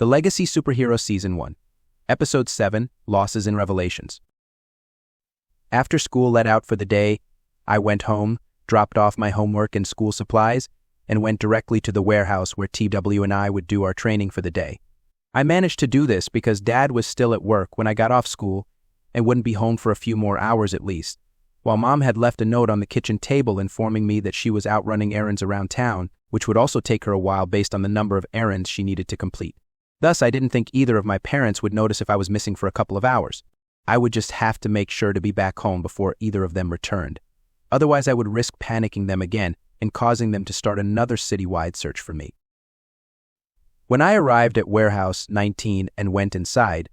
The Legacy Superhero Season 1, Episode 7, Losses and Revelations. After school let out for the day, I went home, dropped off my homework and school supplies, and went directly to the warehouse where TW and I would do our training for the day. I managed to do this because Dad was still at work when I got off school and wouldn't be home for a few more hours at least, while Mom had left a note on the kitchen table informing me that she was out running errands around town, which would also take her a while based on the number of errands she needed to complete. Thus, I didn't think either of my parents would notice if I was missing for a couple of hours. I would just have to make sure to be back home before either of them returned. Otherwise, I would risk panicking them again and causing them to start another citywide search for me. When I arrived at Warehouse 19 and went inside,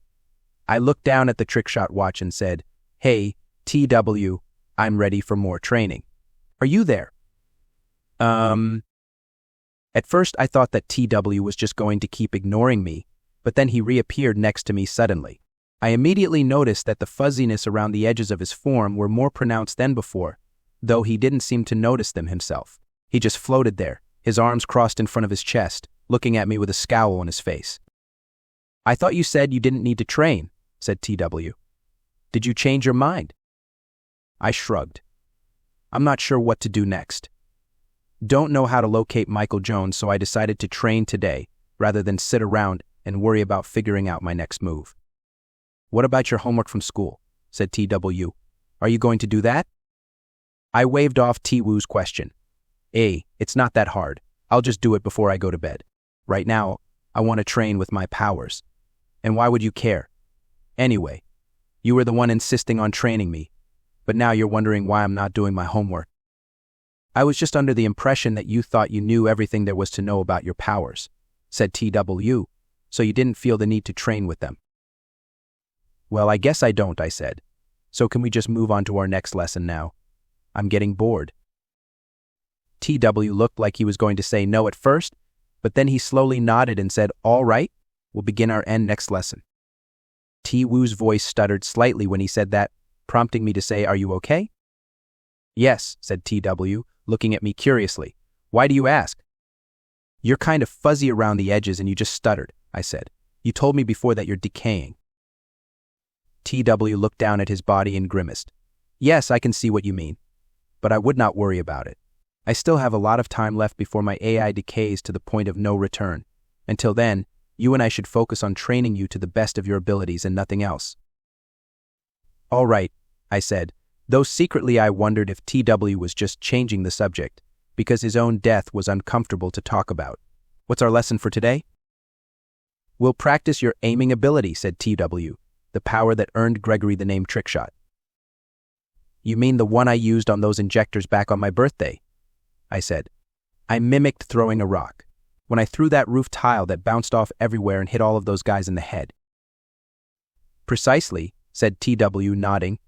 I looked down at the trickshot watch and said, "Hey, TW, I'm ready for more training. Are you there?" At first, I thought that TW was just going to keep ignoring me, but then he reappeared next to me suddenly. I immediately noticed that the fuzziness around the edges of his form were more pronounced than before, though he didn't seem to notice them himself. He just floated there, his arms crossed in front of his chest, looking at me with a scowl on his face. "I thought you said you didn't need to train," said TW. "Did you change your mind?" I shrugged. I'm not sure what to do next. Don't know how to locate Michael Jones, so I decided to train today, rather than sit around and worry about figuring out my next move. "What about your homework from school?" said TW. "Are you going to do that?" I waved off T-Woo's question. It's not that hard. I'll just do it before I go to bed. Right now, I want to train with my powers. And why would you care? Anyway, you were the one insisting on training me, but now you're wondering why I'm not doing my homework. I was just under the impression that you thought you knew everything there was to know about your powers, said TW, so you didn't feel the need to train with them. Well, I guess I don't, I said. So can we just move on to our next lesson now? I'm getting bored. TW looked like he was going to say no at first, but then he slowly nodded and said, "All right, we'll begin our next lesson." T-Woo's voice stuttered slightly when he said that, prompting me to say, "Are you okay?" "Yes," said TW, looking at me curiously. "Why do you ask?" "You're kind of fuzzy around the edges and you just stuttered," I said. "You told me before that you're decaying." TW looked down at his body and grimaced. "Yes, I can see what you mean, but I would not worry about it. I still have a lot of time left before my AI decays to the point of no return. Until then, you and I should focus on training you to the best of your abilities and nothing else." "All right," I said, though secretly I wondered if TW was just changing the subject, because his own death was uncomfortable to talk about. "What's our lesson for today?" "We'll practice your aiming ability," said TW, the power that earned Gregory the name Trickshot. "You mean the one I used on those injectors back on my birthday?" I said. "I mimicked throwing a rock. When I threw that roof tile that bounced off everywhere and hit all of those guys in the head." "Precisely," said TW, nodding.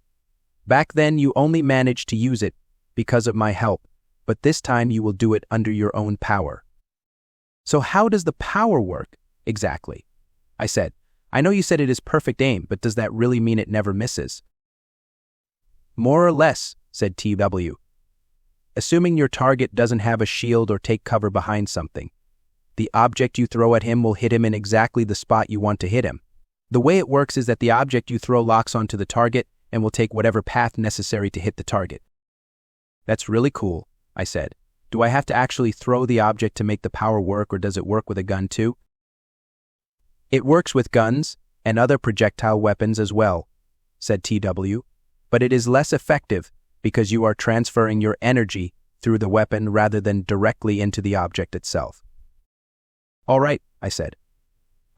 "Back then you only managed to use it because of my help, but this time you will do it under your own power." "So how does the power work, exactly?" I said. "I know you said it is perfect aim, but does that really mean it never misses?" "More or less," said TW. "Assuming your target doesn't have a shield or take cover behind something, the object you throw at him will hit him in exactly the spot you want to hit him. The way it works is that the object you throw locks onto the target and will take whatever path necessary to hit the target." "That's really cool," I said. "Do I have to actually throw the object to make the power work, or does it work with a gun too?" "It works with guns and other projectile weapons as well," said TW, "but it is less effective because you are transferring your energy through the weapon rather than directly into the object itself." "All right," I said.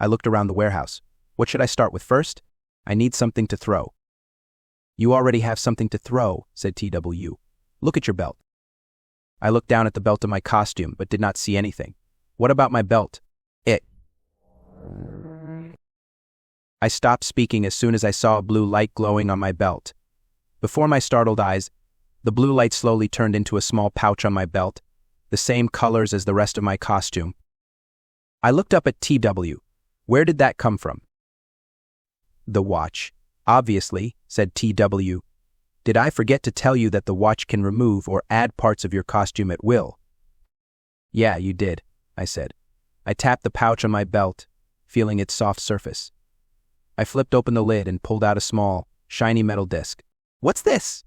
I looked around the warehouse. What should I start with first? I need something to throw. "You already have something to throw," said TW. "Look at your belt." I looked down at the belt of my costume, but did not see anything. "What about my belt?" I stopped speaking as soon as I saw a blue light glowing on my belt. Before my startled eyes, the blue light slowly turned into a small pouch on my belt, the same colors as the rest of my costume. I looked up at TW. "Where did that come from?" "The watch. Obviously," said TW. "Did I forget to tell you that the watch can remove or add parts of your costume at will?" "Yeah, you did," I said. I tapped the pouch on my belt, feeling its soft surface. I flipped open the lid and pulled out a small, shiny metal disc. "What's this?"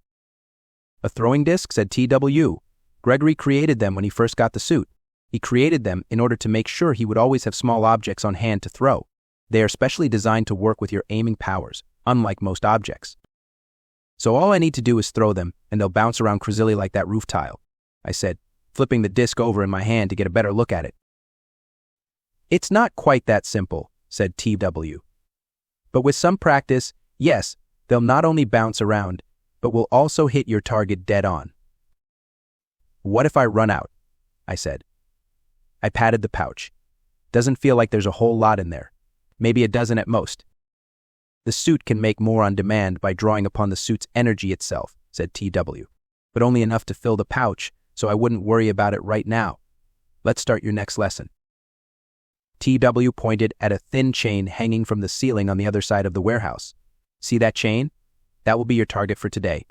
"A throwing disc," said TW. "Gregory created them when he first got the suit. He created them in order to make sure he would always have small objects on hand to throw. They are specially designed to work with your aiming powers, unlike most objects. So all I need to do is throw them, and they'll bounce around crazily like that roof tile," I said, flipping the disc over in my hand to get a better look at it. "It's not quite that simple," said TW. "But with some practice, yes, they'll not only bounce around, but will also hit your target dead on." "What if I run out?" I said. I patted the pouch. "Doesn't feel like there's a whole lot in there. Maybe a dozen at most." "The suit can make more on demand by drawing upon the suit's energy itself," said TW, "but only enough to fill the pouch, so I wouldn't worry about it right now. Let's start your next lesson." TW pointed at a thin chain hanging from the ceiling on the other side of the warehouse. "See that chain? That will be your target for today."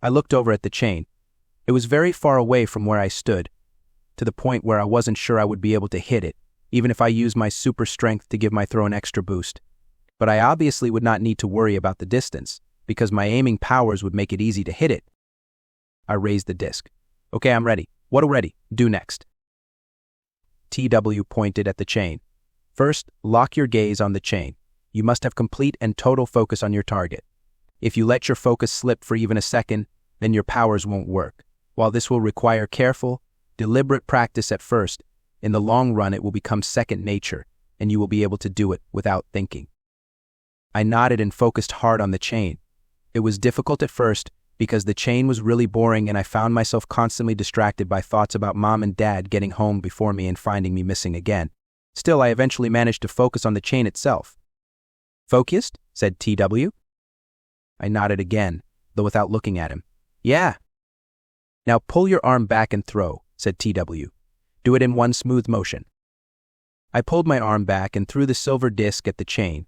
I looked over at the chain. It was very far away from where I stood, to the point where I wasn't sure I would be able to hit it, even if I used my super strength to give my throw an extra boost. But I obviously would not need to worry about the distance, because my aiming powers would make it easy to hit it. I raised the disc. "Okay, I'm ready. What'll ready do next?" TW pointed at the chain. "First, lock your gaze on the chain. You must have complete and total focus on your target. If you let your focus slip for even a second, then your powers won't work. While this will require careful, deliberate practice at first, in the long run it will become second nature, and you will be able to do it without thinking." I nodded and focused hard on the chain. It was difficult at first, because the chain was really boring and I found myself constantly distracted by thoughts about Mom and Dad getting home before me and finding me missing again. Still, I eventually managed to focus on the chain itself. "Focused?" said TW. I nodded again, though without looking at him. "Yeah." "Now pull your arm back and throw," said TW. "Do it in one smooth motion." I pulled my arm back and threw the silver disc at the chain.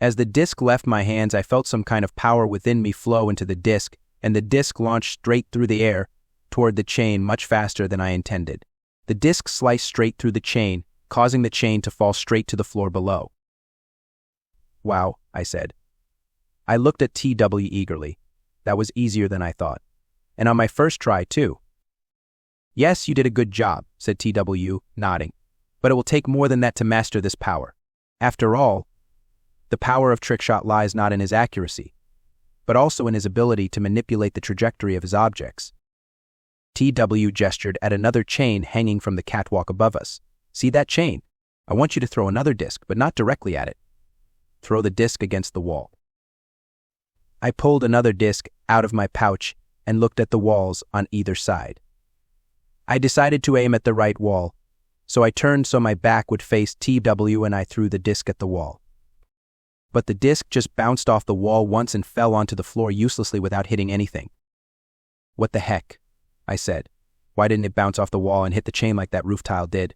As the disc left my hands, I felt some kind of power within me flow into the disc, and the disc launched straight through the air toward the chain much faster than I intended. The disc sliced straight through the chain, causing the chain to fall straight to the floor below. "Wow," I said. I looked at TW eagerly. That was easier than I thought. And on my first try, too. "Yes, you did a good job," said TW, nodding. "But it will take more than that to master this power. After all, the power of Trickshot lies not in his accuracy, but also in his ability to manipulate the trajectory of his objects." TW gestured at another chain hanging from the catwalk above us. "See that chain? I want you to throw another disc, but not directly at it. Throw the disc against the wall." I pulled another disc out of my pouch and looked at the walls on either side. I decided to aim at the right wall, so I turned so my back would face TW and I threw the disc at the wall. But the disc just bounced off the wall once and fell onto the floor uselessly without hitting anything. "What the heck?" I said. "Why didn't it bounce off the wall and hit the chain like that roof tile did?"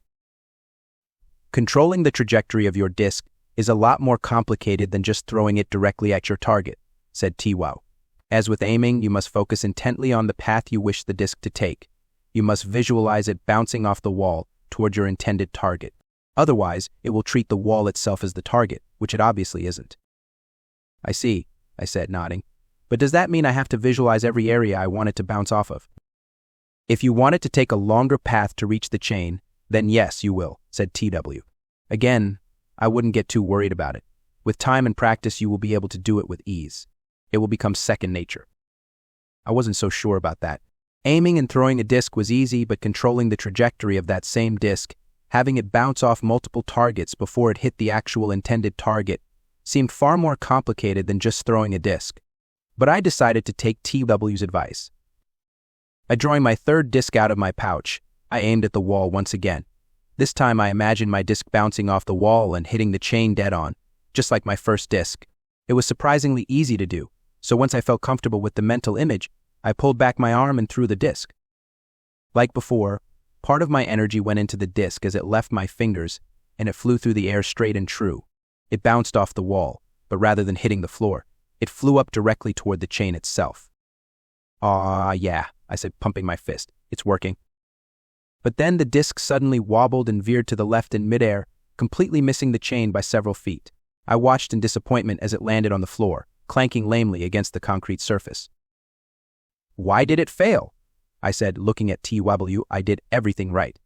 "Controlling the trajectory of your disc is a lot more complicated than just throwing it directly at your target," said TW. "As with aiming, you must focus intently on the path you wish the disc to take. You must visualize it bouncing off the wall toward your intended target. Otherwise, it will treat the wall itself as the target, which it obviously isn't." "I see," I said, nodding. "But does that mean I have to visualize every area I want it to bounce off of?" "If you want it to take a longer path to reach the chain, then yes, you will," said TW. "Again, I wouldn't get too worried about it. With time and practice, you will be able to do it with ease. It will become second nature." I wasn't so sure about that. Aiming and throwing a disc was easy, but controlling the trajectory of that same disc, having it bounce off multiple targets before it hit the actual intended target, seemed far more complicated than just throwing a disc. But I decided to take TW's advice. Drawing my third disc out of my pouch, I aimed at the wall once again. This time I imagined my disc bouncing off the wall and hitting the chain dead on, just like my first disc. It was surprisingly easy to do, so once I felt comfortable with the mental image, I pulled back my arm and threw the disc. Like before, part of my energy went into the disc as it left my fingers, and it flew through the air straight and true. It bounced off the wall, but rather than hitting the floor, it flew up directly toward the chain itself. Yeah, I said, pumping my fist. It's working. But then the disc suddenly wobbled and veered to the left in midair, completely missing the chain by several feet. I watched in disappointment as it landed on the floor, clanking lamely against the concrete surface. "Why did it fail?" I said, looking at TW. "I did everything right."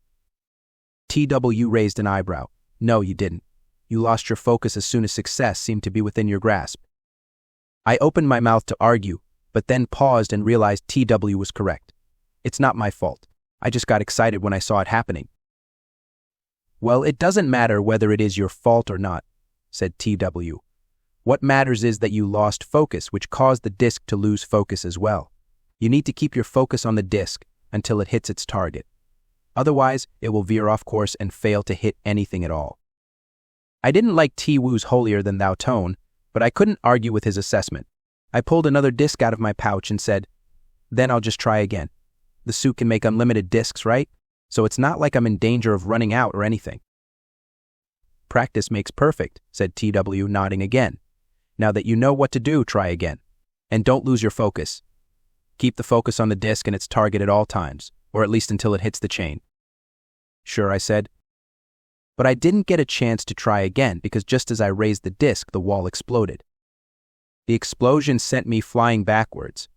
TW raised an eyebrow. "No, you didn't. You lost your focus as soon as success seemed to be within your grasp." I opened my mouth to argue, but then paused and realized TW was correct. It's not my fault. I just got excited when I saw it happening. "Well, it doesn't matter whether it is your fault or not," said TW. "What matters is that you lost focus, which caused the disc to lose focus as well. You need to keep your focus on the disc until it hits its target. Otherwise, it will veer off course and fail to hit anything at all." I didn't like T-Woo's holier-than-thou tone, but I couldn't argue with his assessment. I pulled another disc out of my pouch and said, "Then I'll just try again. The suit can make unlimited discs, right? So it's not like I'm in danger of running out or anything." "Practice makes perfect," said TW, nodding again. "Now that you know what to do, try again. And don't lose your focus. Keep the focus on the disc and its target at all times, or at least until it hits the chain." "Sure," I said. But I didn't get a chance to try again because just as I raised the disc, the wall exploded. The explosion sent me flying backwards.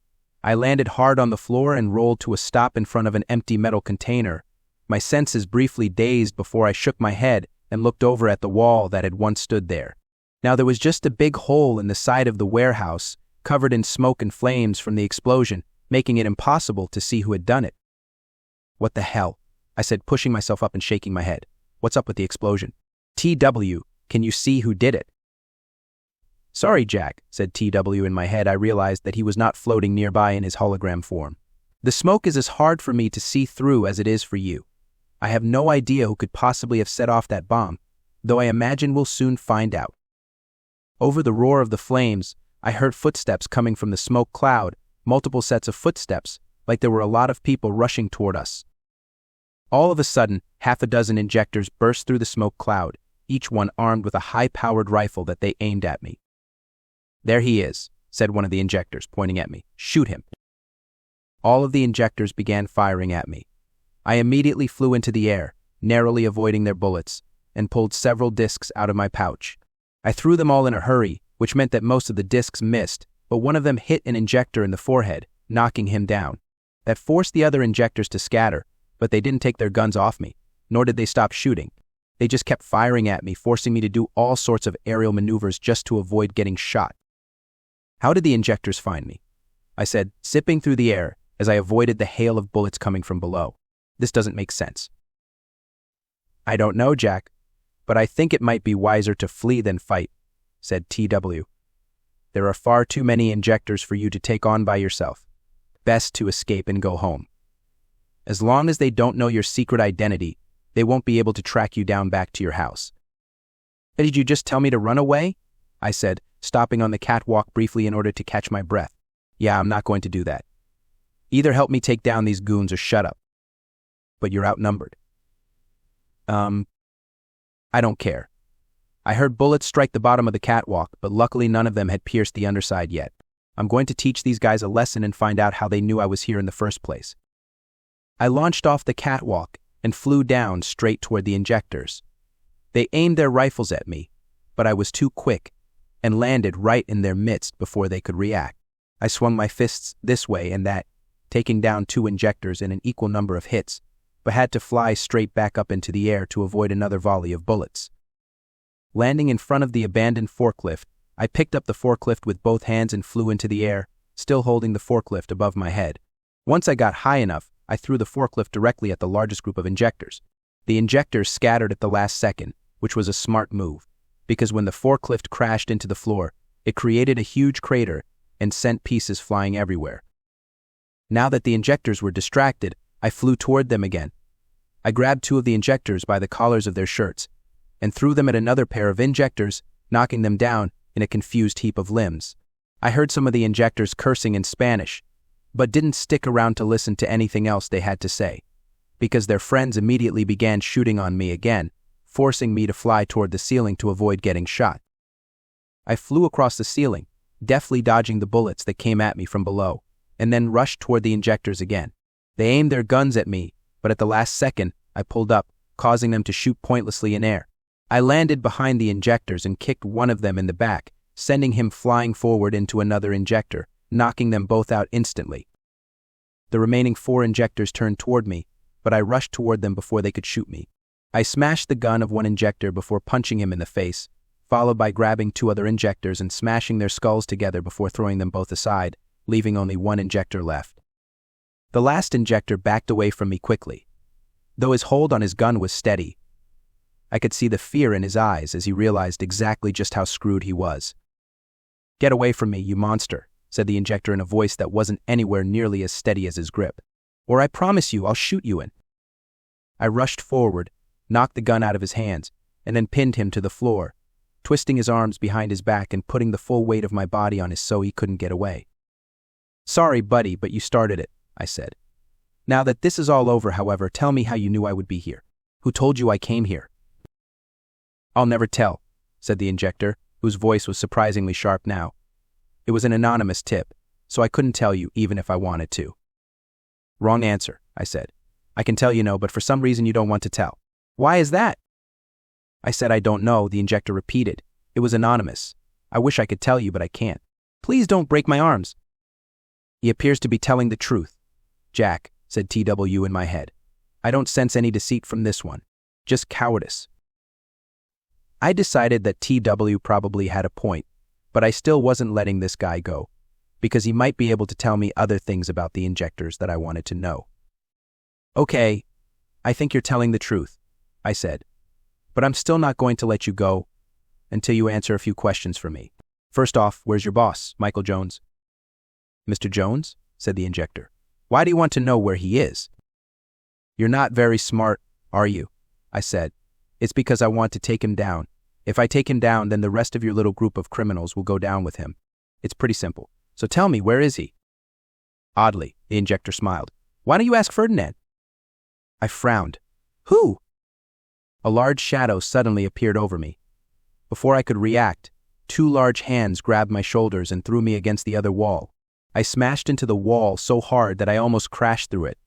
I landed hard on the floor and rolled to a stop in front of an empty metal container, my senses briefly dazed before I shook my head and looked over at the wall that had once stood there. Now there was just a big hole in the side of the warehouse, covered in smoke and flames from the explosion, making it impossible to see who had done it. "What the hell?" I said, pushing myself up and shaking my head. "What's up with the explosion?" "TW, can you see who did it?" "Sorry, Jack," said TW. In my head, I realized that he was not floating nearby in his hologram form. "The smoke is as hard for me to see through as it is for you. I have no idea who could possibly have set off that bomb, though I imagine we'll soon find out." Over the roar of the flames, I heard footsteps coming from the smoke cloud, multiple sets of footsteps, like there were a lot of people rushing toward us. All of a sudden, half a dozen injectors burst through the smoke cloud, each one armed with a high-powered rifle that they aimed at me. "There he is," said one of the injectors, pointing at me. "Shoot him." All of the injectors began firing at me. I immediately flew into the air, narrowly avoiding their bullets, and pulled several discs out of my pouch. I threw them all in a hurry, which meant that most of the discs missed, but one of them hit an injector in the forehead, knocking him down. That forced the other injectors to scatter, but they didn't take their guns off me, nor did they stop shooting. They just kept firing at me, forcing me to do all sorts of aerial maneuvers just to avoid getting shot. "How did the injectors find me?" I said, zipping through the air as I avoided the hail of bullets coming from below. "This doesn't make sense." "I don't know, Jack, but I think it might be wiser to flee than fight," said TW. "There are far too many injectors for you to take on by yourself. Best to escape and go home. As long as they don't know your secret identity, they won't be able to track you down back to your house." "Did you just tell me to run away?" I said, stopping on the catwalk briefly in order to catch my breath. "Yeah, I'm not going to do that. Either help me take down these goons or shut up. But you're outnumbered." I don't care." I heard bullets strike the bottom of the catwalk, but luckily none of them had pierced the underside yet. I'm going to teach these guys a lesson and find out how they knew I was here in the first place. I launched off the catwalk and flew down straight toward the injectors. They aimed their rifles at me, but I was too quick and landed right in their midst before they could react. I swung my fists this way and that, taking down 2 injectors in an equal number of hits, but had to fly straight back up into the air to avoid another volley of bullets. Landing in front of the abandoned forklift, I picked up the forklift with both hands and flew into the air, still holding the forklift above my head. Once I got high enough, I threw the forklift directly at the largest group of injectors. The injectors scattered at the last second, which was a smart move, because when the forklift crashed into the floor, it created a huge crater and sent pieces flying everywhere. Now that the injectors were distracted, I flew toward them again. I grabbed 2 of the injectors by the collars of their shirts and threw them at another pair of injectors, knocking them down in a confused heap of limbs. I heard some of the injectors cursing in Spanish, but didn't stick around to listen to anything else they had to say, because their friends immediately began shooting on me again, forcing me to fly toward the ceiling to avoid getting shot. I flew across the ceiling, deftly dodging the bullets that came at me from below, and then rushed toward the injectors again. They aimed their guns at me, but at the last second, I pulled up, causing them to shoot pointlessly in air. I landed behind the injectors and kicked one of them in the back, sending him flying forward into another injector, knocking them both out instantly. The remaining 4 injectors turned toward me, but I rushed toward them before they could shoot me. I smashed the gun of one injector before punching him in the face, followed by grabbing 2 other injectors and smashing their skulls together before throwing them both aside, leaving only 1 injector left. The last injector backed away from me quickly. Though his hold on his gun was steady, I could see the fear in his eyes as he realized exactly just how screwed he was. "Get away from me, you monster," said the injector in a voice that wasn't anywhere nearly as steady as his grip. "Or I promise you I'll shoot you in." I rushed forward, knocked the gun out of his hands, and then pinned him to the floor, twisting his arms behind his back and putting the full weight of my body on his so he couldn't get away. "Sorry, buddy, but you started it," I said. "Now that this is all over, however, tell me how you knew I would be here. Who told you I came here?" "I'll never tell," said the injector, whose voice was surprisingly sharp now. "It was an anonymous tip, so I couldn't tell you even if I wanted to." "Wrong answer," I said. "I can tell you no, but for some reason you don't want to tell. Why is that?" I said I don't know, the injector repeated. "It was anonymous. I wish I could tell you, but I can't. Please don't break my arms." "He appears to be telling the truth, Jack," said TW in my head. "I don't sense any deceit from this one. Just cowardice." I decided that TW probably had a point, but I still wasn't letting this guy go, because he might be able to tell me other things about the injectors that I wanted to know. "Okay, I think you're telling the truth," I said, "but I'm still not going to let you go until you answer a few questions for me. First off, where's your boss, Michael Jones?" "Mr. Jones?" said the injector. "Why do you want to know where he is?" "You're not very smart, are you?" I said. "It's because I want to take him down. If I take him down, then the rest of your little group of criminals will go down with him. It's pretty simple. So tell me, where is he?" Oddly, the injector smiled. "Why don't you ask Ferdinand?" I frowned. "Who?" A large shadow suddenly appeared over me. Before I could react, 2 large hands grabbed my shoulders and threw me against the other wall. I smashed into the wall so hard that I almost crashed through it,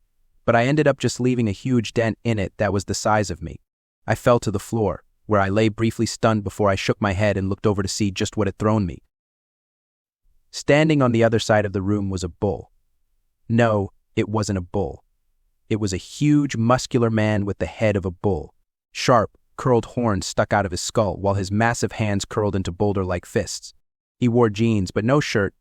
but I ended up just leaving a huge dent in it that was the size of me. I fell to the floor, where I lay briefly stunned before I shook my head and looked over to see just what had thrown me. Standing on the other side of the room was a bull. No, it wasn't a bull. It was a huge, muscular man with the head of a bull. Sharp, curled horns stuck out of his skull, while his massive hands curled into boulder-like fists. He wore jeans, but no shirt,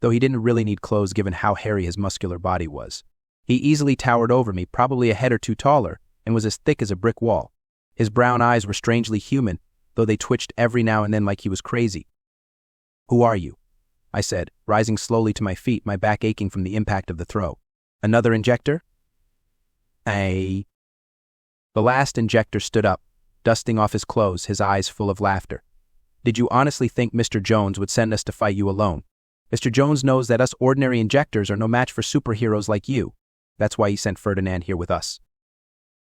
though he didn't really need clothes given how hairy his muscular body was. He easily towered over me, probably a head or 2 taller, and was as thick as a brick wall. His brown eyes were strangely human, though they twitched every now and then like he was crazy. "Who are you?" I said, rising slowly to my feet, my back aching from the impact of the throw. "Another injector?" The last injector stood up, dusting off his clothes, his eyes full of laughter. "Did you honestly think Mr. Jones would send us to fight you alone? Mr. Jones knows that us ordinary injectors are no match for superheroes like you. That's why he sent Ferdinand here with us."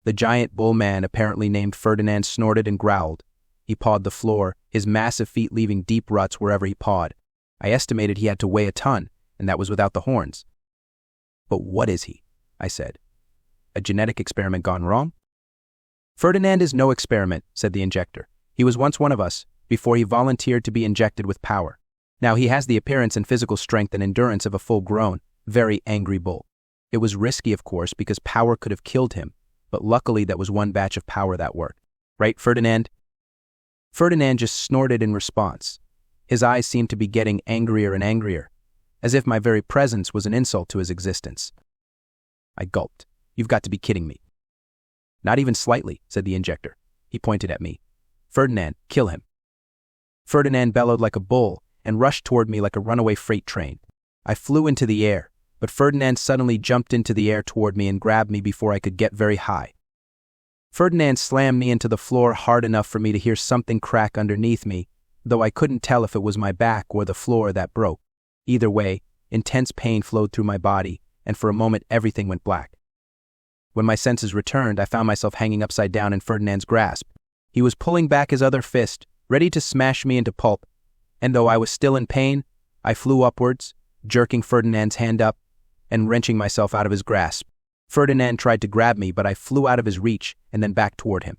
The giant bull man, apparently named Ferdinand, snorted and growled. He pawed the floor, his massive feet leaving deep ruts wherever he pawed. I estimated he had to weigh a ton, and that was without the horns. "But what is he?" I said. "A genetic experiment gone wrong?" "Ferdinand is no experiment," said the injector. "He was once one of us, before he volunteered to be injected with power. Now he has the appearance and physical strength and endurance of a full-grown, very angry bull. It was risky, of course, because power could have killed him, but luckily that was one batch of power that worked. Right, Ferdinand?" Ferdinand just snorted in response. His eyes seemed to be getting angrier and angrier, as if my very presence was an insult to his existence. I gulped. "You've got to be kidding me." "Not even slightly," said the injector. He pointed at me. "Ferdinand, kill him." Ferdinand bellowed like a bull and rushed toward me like a runaway freight train. I flew into the air, but Ferdinand suddenly jumped into the air toward me and grabbed me before I could get very high. Ferdinand slammed me into the floor hard enough for me to hear something crack underneath me, though I couldn't tell if it was my back or the floor that broke. Either way, intense pain flowed through my body, and for a moment everything went black. When my senses returned, I found myself hanging upside down in Ferdinand's grasp. He was pulling back his other fist, ready to smash me into pulp, and though I was still in pain, I flew upwards, jerking Ferdinand's hand up and wrenching myself out of his grasp. Ferdinand tried to grab me, but I flew out of his reach and then back toward him.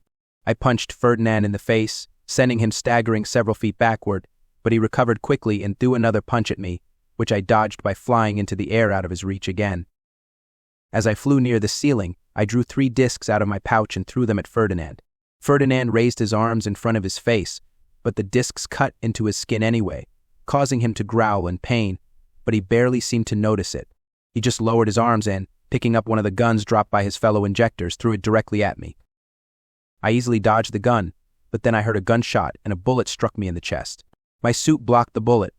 I punched Ferdinand in the face, sending him staggering several feet backward, but he recovered quickly and threw another punch at me, which I dodged by flying into the air out of his reach again. As I flew near the ceiling, I drew 3 discs out of my pouch and threw them at Ferdinand. Ferdinand raised his arms in front of his face, but the discs cut into his skin anyway, causing him to growl in pain, but he barely seemed to notice it. He just lowered his arms and, picking up one of the guns dropped by his fellow Injectors, threw it directly at me. I easily dodged the gun, but then I heard a gunshot and a bullet struck me in the chest. My suit blocked the bullet,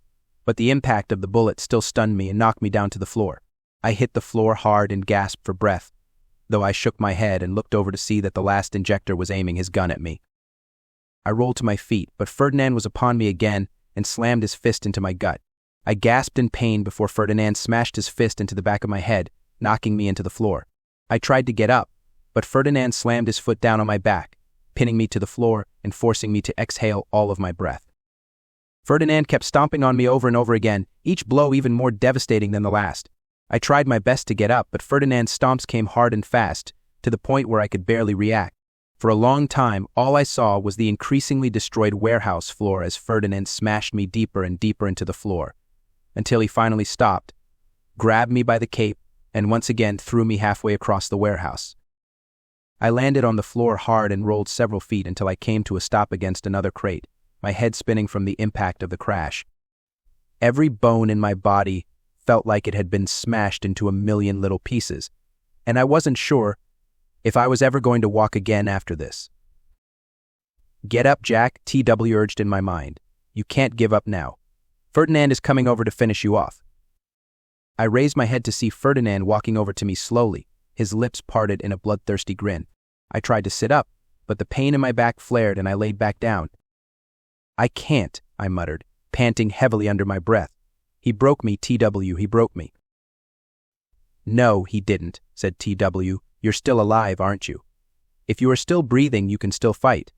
but the impact of the bullet still stunned me and knocked me down to the floor. I hit the floor hard and gasped for breath, though I shook my head and looked over to see that the last Injector was aiming his gun at me. I rolled to my feet, but Ferdinand was upon me again and slammed his fist into my gut. I gasped in pain before Ferdinand smashed his fist into the back of my head, knocking me into the floor. I tried to get up, but Ferdinand slammed his foot down on my back, pinning me to the floor and forcing me to exhale all of my breath. Ferdinand kept stomping on me over and over again, each blow even more devastating than the last. I tried my best to get up, but Ferdinand's stomps came hard and fast, to the point where I could barely react. For a long time, all I saw was the increasingly destroyed warehouse floor as Ferdinand smashed me deeper and deeper into the floor, until he finally stopped, grabbed me by the cape, and once again threw me halfway across the warehouse. I landed on the floor hard and rolled several feet until I came to a stop against another crate, my head spinning from the impact of the crash. Every bone in my body felt like it had been smashed into a million little pieces, and I wasn't sure if I was ever going to walk again after this. "Get up, Jack," TW urged in my mind. "You can't give up now. Ferdinand is coming over to finish you off." I raised my head to see Ferdinand walking over to me slowly, his lips parted in a bloodthirsty grin. I tried to sit up, but the pain in my back flared and I laid back down. "I can't," I muttered, panting heavily under my breath. "He broke me, TW, he broke me." "No, he didn't," said TW. "You're still alive, aren't you? If you are still breathing, you can still fight."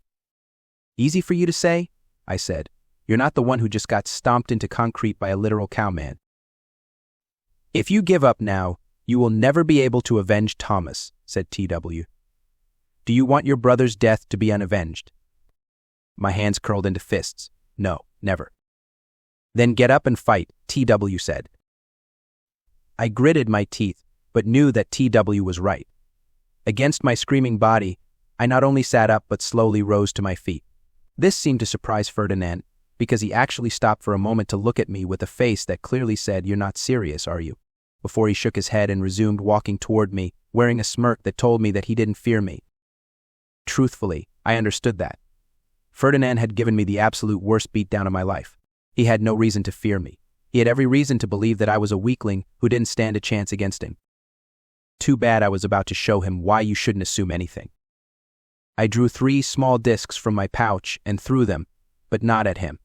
"Easy for you to say," I said. "You're not the one who just got stomped into concrete by a literal cowman." "If you give up now, you will never be able to avenge Thomas," said TW. "Do you want your brother's death to be unavenged?" My hands curled into fists. "No, never." "Then get up and fight," TW said. I gritted my teeth, but knew that TW was right. Against my screaming body, I not only sat up but slowly rose to my feet. This seemed to surprise Ferdinand, because he actually stopped for a moment to look at me with a face that clearly said, "You're not serious, are you?" before he shook his head and resumed walking toward me, wearing a smirk that told me that he didn't fear me. Truthfully, I understood that. Ferdinand had given me the absolute worst beatdown of my life. He had no reason to fear me. He had every reason to believe that I was a weakling who didn't stand a chance against him. Too bad I was about to show him why you shouldn't assume anything. I drew 3 small discs from my pouch and threw them, but not at him.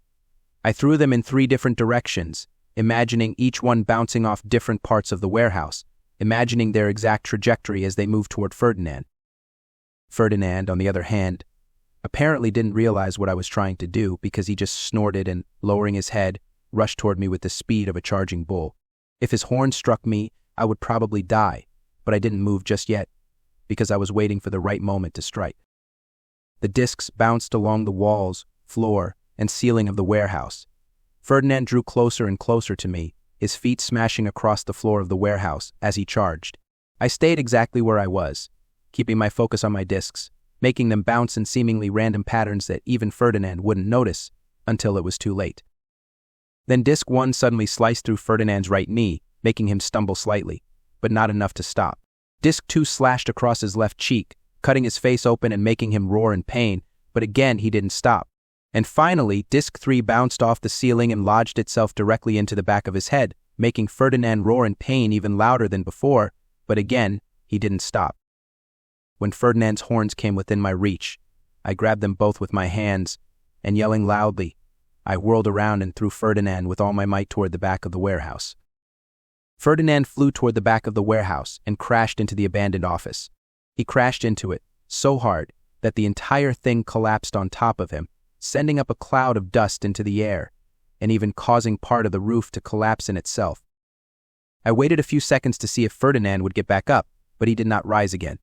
I threw them in 3 different directions, imagining each one bouncing off different parts of the warehouse, imagining their exact trajectory as they moved toward Ferdinand. Ferdinand, on the other hand, apparently didn't realize what I was trying to do because he just snorted and, lowering his head, rushed toward me with the speed of a charging bull. If his horn struck me, I would probably die, but I didn't move just yet, because I was waiting for the right moment to strike. The discs bounced along the walls, floor, and ceiling of the warehouse. Ferdinand drew closer and closer to me, his feet smashing across the floor of the warehouse as he charged. I stayed exactly where I was, keeping my focus on my discs, making them bounce in seemingly random patterns that even Ferdinand wouldn't notice until it was too late. Then disc 1 suddenly sliced through Ferdinand's right knee, making him stumble slightly, but not enough to stop. Disc 2 slashed across his left cheek, cutting his face open and making him roar in pain, but again he didn't stop. And finally, disc 3 bounced off the ceiling and lodged itself directly into the back of his head, making Ferdinand roar in pain even louder than before, but again he didn't stop. When Ferdinand's horns came within my reach, I grabbed them both with my hands, and yelling loudly, I whirled around and threw Ferdinand with all my might toward the back of the warehouse. Ferdinand flew toward the back of the warehouse and crashed into the abandoned office. He crashed into it so hard that the entire thing collapsed on top of him, sending up a cloud of dust into the air, and even causing part of the roof to collapse in itself. I waited a few seconds to see if Ferdinand would get back up, but he did not rise again.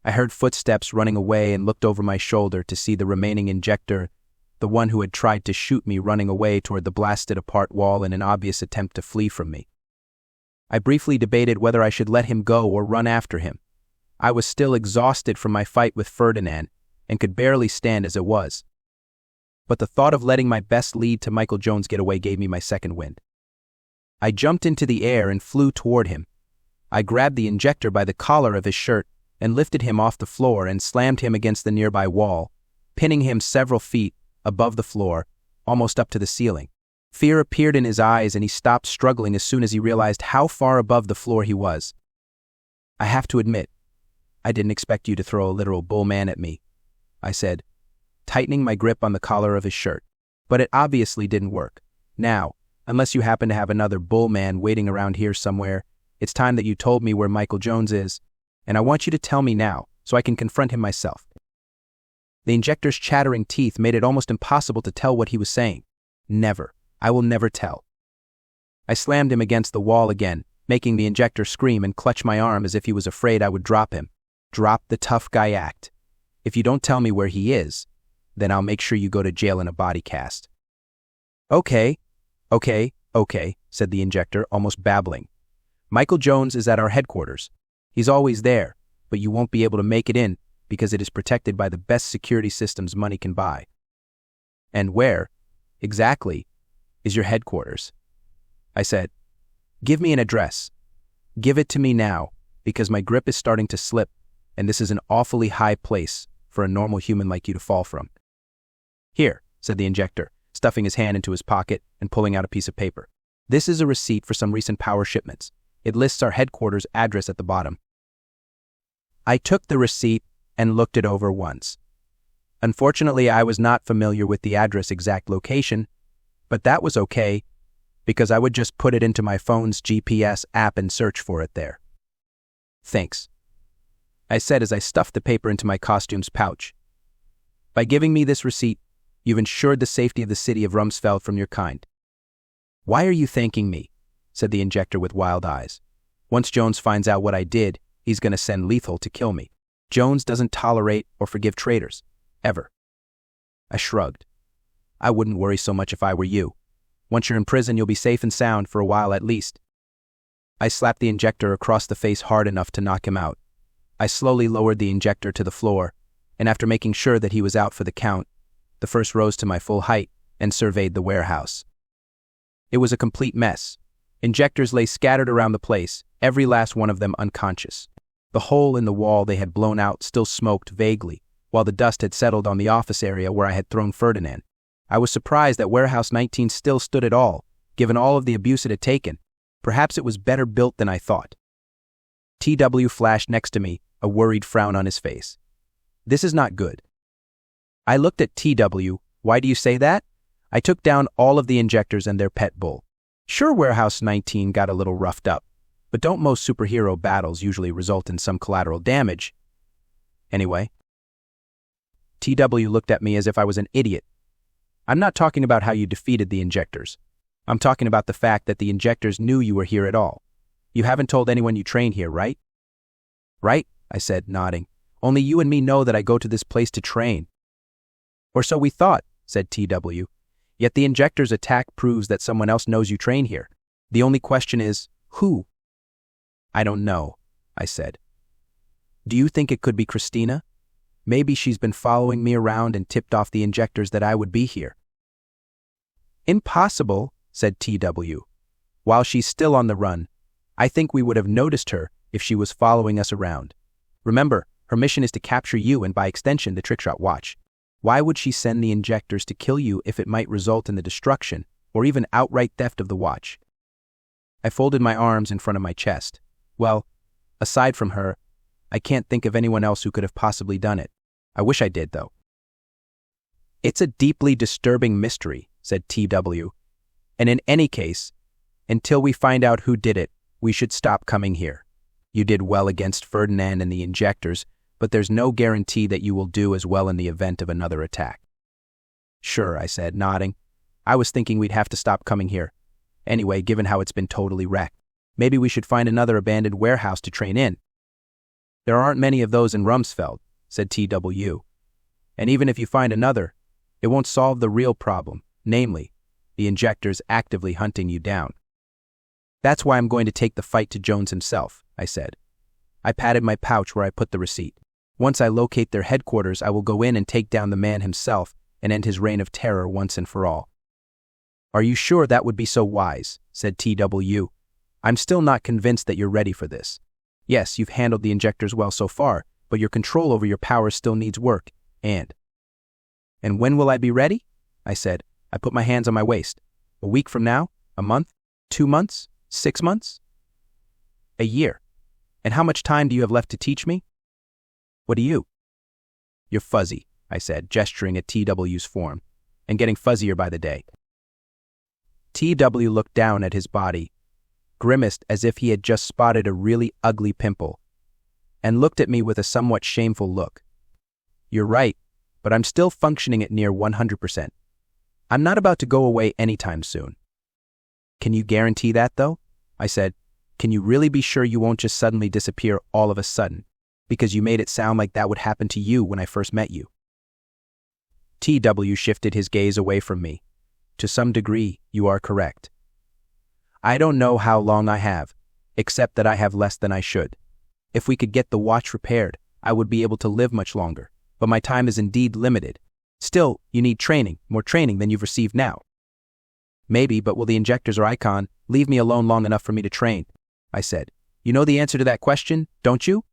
I heard footsteps running away and looked over my shoulder to see the remaining injector, the one who had tried to shoot me, running away toward the blasted-apart wall in an obvious attempt to flee from me. I briefly debated whether I should let him go or run after him. I was still exhausted from my fight with Ferdinand and could barely stand as it was. But the thought of letting my best lead to Michael Jones get away gave me my second wind. I jumped into the air and flew toward him. I grabbed the injector by the collar of his shirt and lifted him off the floor and slammed him against the nearby wall, pinning him several feet above the floor, almost up to the ceiling. Fear appeared in his eyes and he stopped struggling as soon as he realized how far above the floor he was. I have to admit, I didn't expect you to throw a literal bull man at me, I said, tightening my grip on the collar of his shirt. But it obviously didn't work. Now, unless you happen to have another bull man waiting around here somewhere, it's time that you told me where Michael Jones is, and I want you to tell me now so I can confront him myself. The injector's chattering teeth made it almost impossible to tell what he was saying. Never. I will never tell. I slammed him against the wall again, making the injector scream and clutch my arm as if he was afraid I would drop him. Drop the tough guy act. If you don't tell me where he is, then I'll make sure you go to jail in a body cast. Okay, said the injector, almost babbling. Michael Jones is at our headquarters. He's always there, but you won't be able to make it in because it is protected by the best security systems money can buy. And where, exactly, is your headquarters? I said, give me an address. Give it to me now, because my grip is starting to slip, and this is an awfully high place for a normal human like you to fall from. Here, said the injector, stuffing his hand into his pocket and pulling out a piece of paper. This is a receipt for some recent power shipments. It lists our headquarters address at the bottom. I took the receipt and looked it over once. Unfortunately, I was not familiar with the address exact location, but that was okay, because I would just put it into my phone's GPS app and search for it there. Thanks, I said as I stuffed the paper into my costume's pouch. By giving me this receipt, you've ensured the safety of the city of Rumsfeld from your kind. Why are you thanking me? Said the injector with wild eyes. Once Jones finds out what I did, he's going to send lethal to kill me. Jones doesn't tolerate or forgive traitors. Ever. I shrugged. I wouldn't worry so much if I were you. Once you're in prison, you'll be safe and sound for a while at least. I slapped the injector across the face hard enough to knock him out. I slowly lowered the injector to the floor, and after making sure that he was out for the count, the first rose to my full height and surveyed the warehouse. It was a complete mess. Injectors lay scattered around the place, every last one of them unconscious. The hole in the wall they had blown out still smoked vaguely, while the dust had settled on the office area where I had thrown Ferdinand. I was surprised that Warehouse 19 still stood at all, given all of the abuse it had taken. Perhaps it was better built than I thought. TW flashed next to me, a worried frown on his face. This is not good. I looked at TW. Why do you say that? I took down all of the injectors and their pet bull. Sure, Warehouse 19 got a little roughed up, but don't most superhero battles usually result in some collateral damage? Anyway. TW looked at me as if I was an idiot. I'm not talking about how you defeated the injectors. I'm talking about the fact that the injectors knew you were here at all. You haven't told anyone you train here, right? Right, I said, nodding. Only you and me know that I go to this place to train. Or so we thought, said TW. Yet the injector's attack proves that someone else knows you train here. The only question is, who? I don't know, I said. Do you think it could be Christina? Maybe she's been following me around and tipped off the injectors that I would be here. Impossible, said TW. While she's still on the run, I think we would have noticed her if she was following us around. Remember, her mission is to capture you and by extension the Trickshot Watch. Why would she send the injectors to kill you if it might result in the destruction or even outright theft of the watch? I folded my arms in front of my chest. Well, aside from her, I can't think of anyone else who could have possibly done it. I wish I did, though. It's a deeply disturbing mystery, said TW. And in any case, until we find out who did it, we should stop coming here. You did well against Ferdinand and the injectors, but there's no guarantee that you will do as well in the event of another attack. Sure, I said, nodding. I was thinking we'd have to stop coming here. Anyway, given how it's been totally wrecked, maybe we should find another abandoned warehouse to train in. There aren't many of those in Rumsfeld, said TW. And even if you find another, it won't solve the real problem, namely, the Injectors actively hunting you down. That's why I'm going to take the fight to Jones himself, I said. I patted my pouch where I put the receipt. Once I locate their headquarters, I will go in and take down the man himself and end his reign of terror once and for all. Are you sure that would be so wise? Said TW. I'm still not convinced that you're ready for this. Yes, you've handled the Injectors well so far, but your control over your powers still needs work, and when will I be ready? I said. I put my hands on my waist. A week from now? A month? 2 months? 6 months? A year. And how much time do you have left to teach me? What do you? You're fuzzy, I said, gesturing at TW's form, and getting fuzzier by the day. TW looked down at his body, grimaced as if he had just spotted a really ugly pimple, and looked at me with a somewhat shameful look. You're right, but I'm still functioning at near 100%. I'm not about to go away anytime soon. Can you guarantee that, though? I said. Can you really be sure you won't just suddenly disappear all of a sudden, because you made it sound like that would happen to you when I first met you? TW shifted his gaze away from me. To some degree, you are correct. I don't know how long I have, except that I have less than I should. If we could get the watch repaired, I would be able to live much longer, but my time is indeed limited. Still, you need training, more training than you've received now. Maybe, but will the Injectors or Icon leave me alone long enough for me to train? I said. You know the answer to that question, don't you?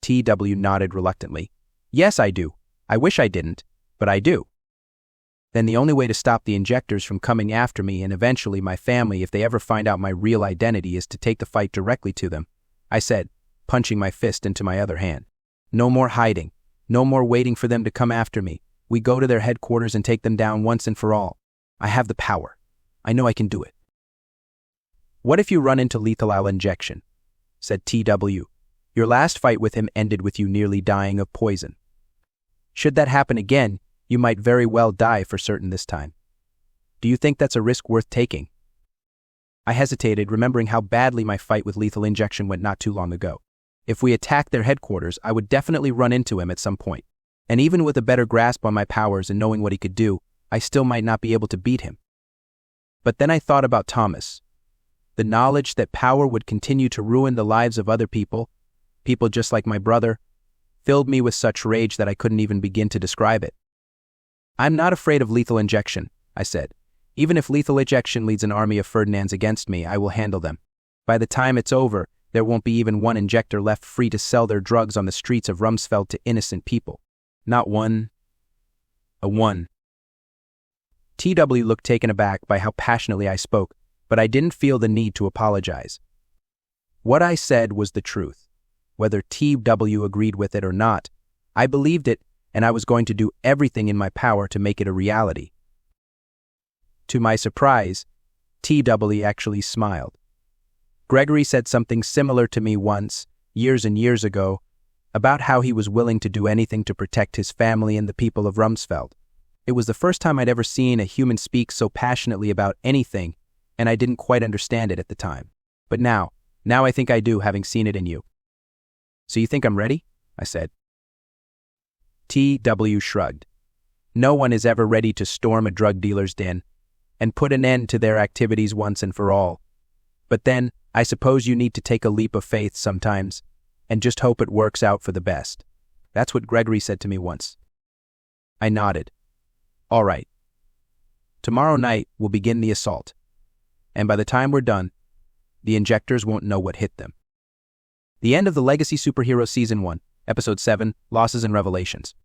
TW nodded reluctantly. Yes, I do. I wish I didn't, but I do. Then the only way to stop the Injectors from coming after me and eventually my family if they ever find out my real identity is to take the fight directly to them, I said, punching my fist into my other hand. No more hiding. No more waiting for them to come after me. We go to their headquarters and take them down once and for all. I have the power. I know I can do it. What if you run into lethal injection? Said TW. Your last fight with him ended with you nearly dying of poison. Should that happen again, you might very well die for certain this time. Do you think that's a risk worth taking? I hesitated, remembering how badly my fight with lethal injection went not too long ago. If we attacked their headquarters, I would definitely run into him at some point. And even with a better grasp on my powers and knowing what he could do, I still might not be able to beat him. But then I thought about Thomas. The knowledge that power would continue to ruin the lives of other people just like my brother, filled me with such rage that I couldn't even begin to describe it. I'm not afraid of lethal injection, I said. Even if lethal injection leads an army of Ferdinands against me, I will handle them. By the time it's over, there won't be even one injector left free to sell their drugs on the streets of Rumsfeld to innocent people. Not one. A one. TW looked taken aback by how passionately I spoke, but I didn't feel the need to apologize. What I said was the truth. Whether TW agreed with it or not, I believed it, and I was going to do everything in my power to make it a reality. To my surprise, TW actually smiled. Gregory said something similar to me once, years and years ago, about how he was willing to do anything to protect his family and the people of Rumsfeld. It was the first time I'd ever seen a human speak so passionately about anything, and I didn't quite understand it at the time. But now I think I do, having seen it in you. So you think I'm ready? I said. TW shrugged. No one is ever ready to storm a drug dealer's den and put an end to their activities once and for all. But then, I suppose you need to take a leap of faith sometimes and just hope it works out for the best. That's what Gregory said to me once. I nodded. All right. Tomorrow night, we'll begin the assault. And by the time we're done, the Injectors won't know what hit them. The end of the Legacy Superhero Season 1, Episode 7, Losses and Revelations.